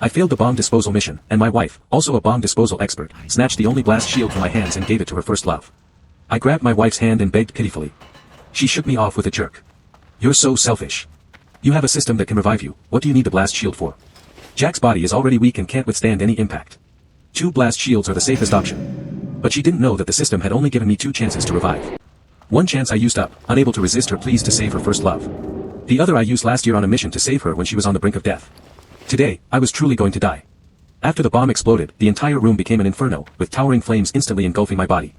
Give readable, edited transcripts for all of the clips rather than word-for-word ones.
I failed the bomb disposal mission, and my wife, also a bomb disposal expert, snatched the only blast shield from my hands and gave it to her first love. I grabbed my wife's hand and begged pitifully. She shook me off with a jerk. You're so selfish. You have a system that can revive you, what do you need the blast shield for? Jack's body is already weak and can't withstand any impact. 2 blast shields are the safest option. But she didn't know that the system had only given me 2 chances to revive. One chance I used up, unable to resist her pleas to save her first love. The other I used last year on a mission to save her when she was on the brink of death. Today, I was truly going to die. After the bomb exploded, the entire room became an inferno, with towering flames instantly engulfing my body.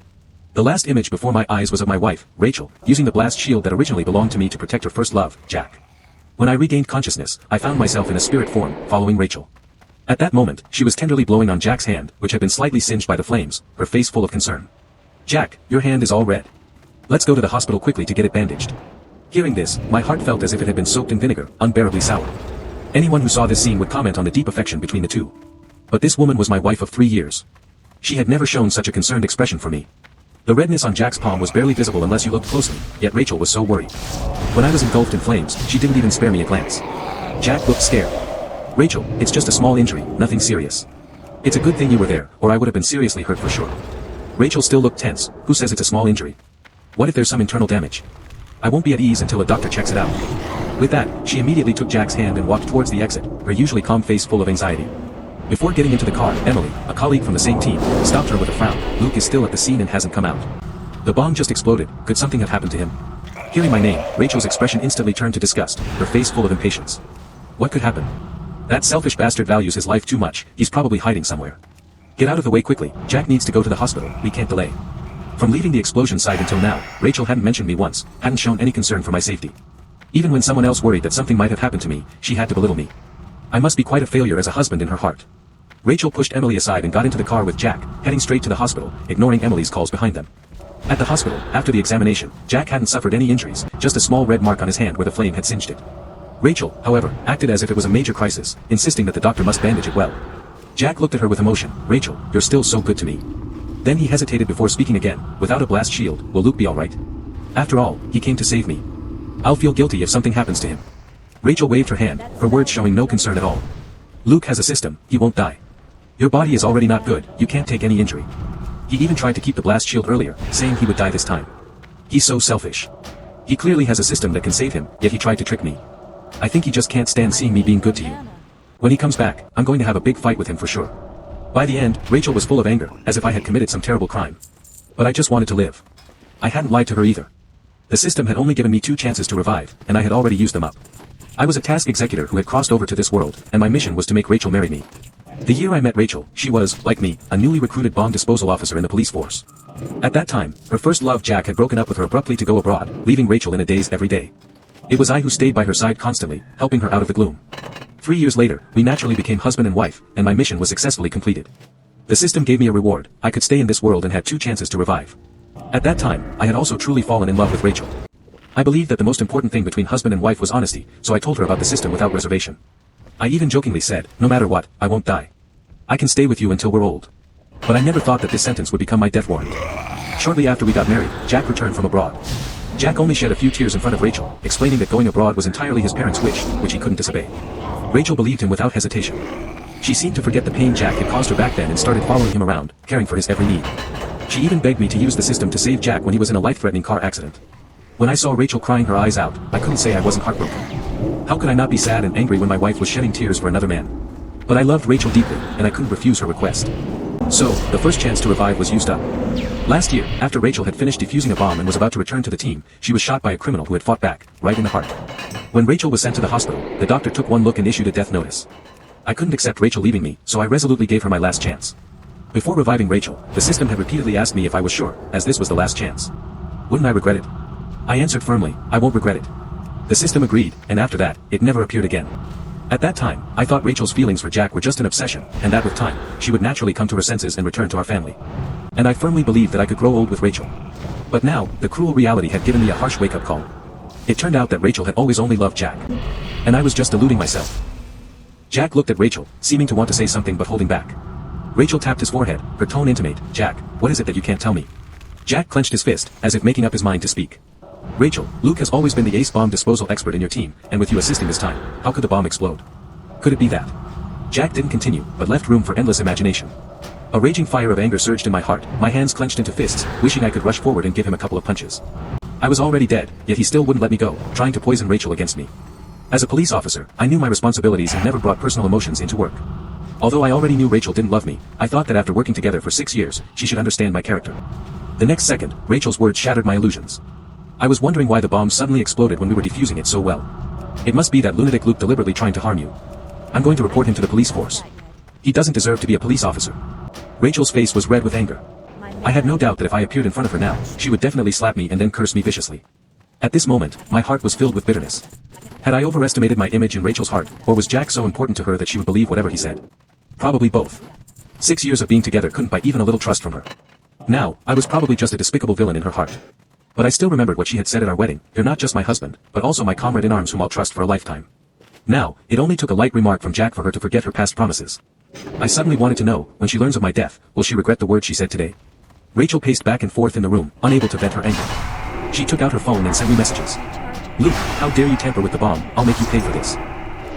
The last image before my eyes was of my wife, Rachel, using the blast shield that originally belonged to me to protect her first love, Jack. When I regained consciousness, I found myself in a spirit form, following Rachel. At that moment, she was tenderly blowing on Jack's hand, which had been slightly singed by the flames, her face full of concern. Jack, your hand is all red. Let's go to the hospital quickly to get it bandaged. Hearing this, my heart felt as if it had been soaked in vinegar, unbearably sour. Anyone who saw this scene would comment on the deep affection between the two. But this woman was my wife of 3 years. She had never shown such a concerned expression for me. The redness on Jack's palm was barely visible unless you looked closely, yet Rachel was so worried. When I was engulfed in flames, she didn't even spare me a glance. Jack looked scared. Rachel, it's just a small injury, nothing serious. It's a good thing you were there, or I would have been seriously hurt for sure. Rachel still looked tense. Who says it's a small injury? What if there's some internal damage? I won't be at ease until a doctor checks it out. With that, she immediately took Jack's hand and walked towards the exit, her usually calm face full of anxiety. Before getting into the car, Emily, a colleague from the same team, stopped her with a frown. Luke is still at the scene and hasn't come out. The bomb just exploded. Could something have happened to him? Hearing my name, Rachel's expression instantly turned to disgust, her face full of impatience. What could happen? That selfish bastard values his life too much. He's probably hiding somewhere. Get out of the way quickly. Jack needs to go to the hospital. We can't delay. From leaving the explosion site until now, Rachel hadn't mentioned me once, hadn't shown any concern for my safety. Even when someone else worried that something might have happened to me, she had to belittle me. I must be quite a failure as a husband in her heart. Rachel pushed Emily aside and got into the car with Jack, heading straight to the hospital, ignoring Emily's calls behind them. At the hospital, after the examination, Jack hadn't suffered any injuries, just a small red mark on his hand where the flame had singed it. Rachel, however, acted as if it was a major crisis, insisting that the doctor must bandage it well. Jack looked at her with emotion. Rachel, you're still so good to me. Then he hesitated before speaking again. Without a blast shield, will Luke be alright? After all, he came to save me. I'll feel guilty if something happens to him. Rachel waved her hand, her words showing no concern at all. Luke has a system, he won't die. Your body is already not good, you can't take any injury. He even tried to keep the blast shield earlier, saying he would die this time. He's so selfish. He clearly has a system that can save him, yet he tried to trick me. I think he just can't stand seeing me being good to you. When he comes back, I'm going to have a big fight with him for sure. By the end, Rachel was full of anger, as if I had committed some terrible crime. But I just wanted to live. I hadn't lied to her either. The system had only given me 2 chances to revive, and I had already used them up. I was a task executor who had crossed over to this world, and my mission was to make Rachel marry me. The year I met Rachel, she was, like me, a newly recruited bomb disposal officer in the police force. At that time, her first love Jack had broken up with her abruptly to go abroad, leaving Rachel in a daze every day. It was I who stayed by her side constantly, helping her out of the gloom. 3 years later, we naturally became husband and wife, and my mission was successfully completed. The system gave me a reward. I could stay in this world and had 2 chances to revive. At that time, I had also truly fallen in love with Rachel. I believed that the most important thing between husband and wife was honesty, so I told her about the system without reservation. I even jokingly said, no matter what, I won't die. I can stay with you until we're old. But I never thought that this sentence would become my death warrant. Shortly after we got married, Jack returned from abroad. Jack only shed a few tears in front of Rachel, explaining that going abroad was entirely his parents' wish, which he couldn't disobey. Rachel believed him without hesitation. She seemed to forget the pain Jack had caused her back then and started following him around, caring for his every need. She even begged me to use the system to save Jack when he was in a life-threatening car accident. When I saw Rachel crying her eyes out, I couldn't say I wasn't heartbroken. How could I not be sad and angry when my wife was shedding tears for another man? But I loved Rachel deeply, and I couldn't refuse her request. So, the first chance to revive was used up. Last year, after Rachel had finished defusing a bomb and was about to return to the team, she was shot by a criminal who had fought back, right in the heart. When Rachel was sent to the hospital, the doctor took one look and issued a death notice. I couldn't accept Rachel leaving me, so I resolutely gave her my last chance. Before reviving Rachel, the system had repeatedly asked me if I was sure, as this was the last chance. Wouldn't I regret it? I answered firmly, I won't regret it. The system agreed, and after that, it never appeared again. At that time, I thought Rachel's feelings for Jack were just an obsession, and that with time, she would naturally come to her senses and return to our family. And I firmly believed that I could grow old with Rachel. But now, the cruel reality had given me a harsh wake-up call. It turned out that Rachel had always only loved Jack. And I was just deluding myself. Jack looked at Rachel, seeming to want to say something but holding back. Rachel tapped his forehead, her tone intimate, Jack, what is it that you can't tell me? Jack clenched his fist, as if making up his mind to speak. Rachel, Luke has always been the ace bomb disposal expert in your team, and with you assisting this time, how could the bomb explode? Could it be that? Jack didn't continue, but left room for endless imagination. A raging fire of anger surged in my heart, my hands clenched into fists, wishing I could rush forward and give him a couple of punches. I was already dead, yet he still wouldn't let me go, trying to poison Rachel against me. As a police officer, I knew my responsibilities and never brought personal emotions into work. Although I already knew Rachel didn't love me, I thought that after working together for 6 years, she should understand my character. The next second, Rachel's words shattered my illusions. I was wondering why the bomb suddenly exploded when we were defusing it so well. It must be that lunatic Luke deliberately trying to harm you. I'm going to report him to the police force. He doesn't deserve to be a police officer. Rachel's face was red with anger. I had no doubt that if I appeared in front of her now, she would definitely slap me and then curse me viciously. At this moment, my heart was filled with bitterness. Had I overestimated my image in Rachel's heart, or was Jack so important to her that she would believe whatever he said? Probably both. 6 years of being together couldn't buy even a little trust from her. Now, I was probably just a despicable villain in her heart. But I still remembered what she had said at our wedding, "You're not just my husband, but also my comrade in arms whom I'll trust for a lifetime." Now, it only took a light remark from Jack for her to forget her past promises. I suddenly wanted to know, when she learns of my death, will she regret the words she said today? Rachel paced back and forth in the room, unable to vent her anger. She took out her phone and sent me messages. "Luke, how dare you tamper with the bomb, I'll make you pay for this.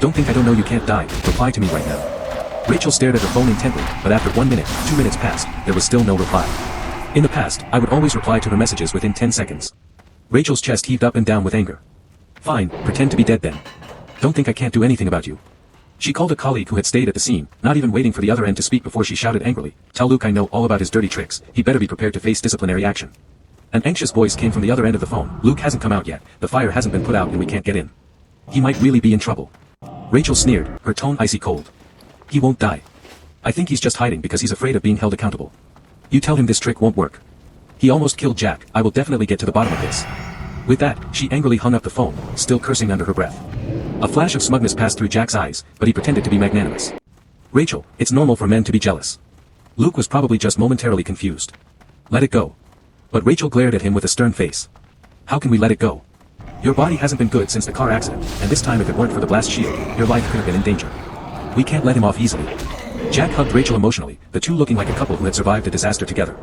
Don't think I don't know you can't die, reply to me right now." Rachel stared at her phone intently, but after 1 minute, 2 minutes passed, there was still no reply. In the past, I would always reply to her messages within 10 seconds. Rachel's chest heaved up and down with anger. "Fine, pretend to be dead then. Don't think I can't do anything about you." She called a colleague who had stayed at the scene, not even waiting for the other end to speak before she shouted angrily, "Tell Luke I know all about his dirty tricks, he better be prepared to face disciplinary action." An anxious voice came from the other end of the phone. "Luke hasn't come out yet, the fire hasn't been put out and we can't get in. He might really be in trouble." Rachel sneered, her tone icy cold. "He won't die. I think he's just hiding because he's afraid of being held accountable. You tell him this trick won't work. He almost killed Jack, I will definitely get to the bottom of this." With that, she angrily hung up the phone, still cursing under her breath. A flash of smugness passed through Jack's eyes, but he pretended to be magnanimous. "Rachel, it's normal for men to be jealous." Luke was probably just momentarily confused. "Let it go." But Rachel glared at him with a stern face. "How can we let it go? Your body hasn't been good since the car accident, and this time if it weren't for the blast shield, your life could have been in danger. We can't let him off easily." Jack hugged Rachel emotionally, the two looking like a couple who had survived a disaster together.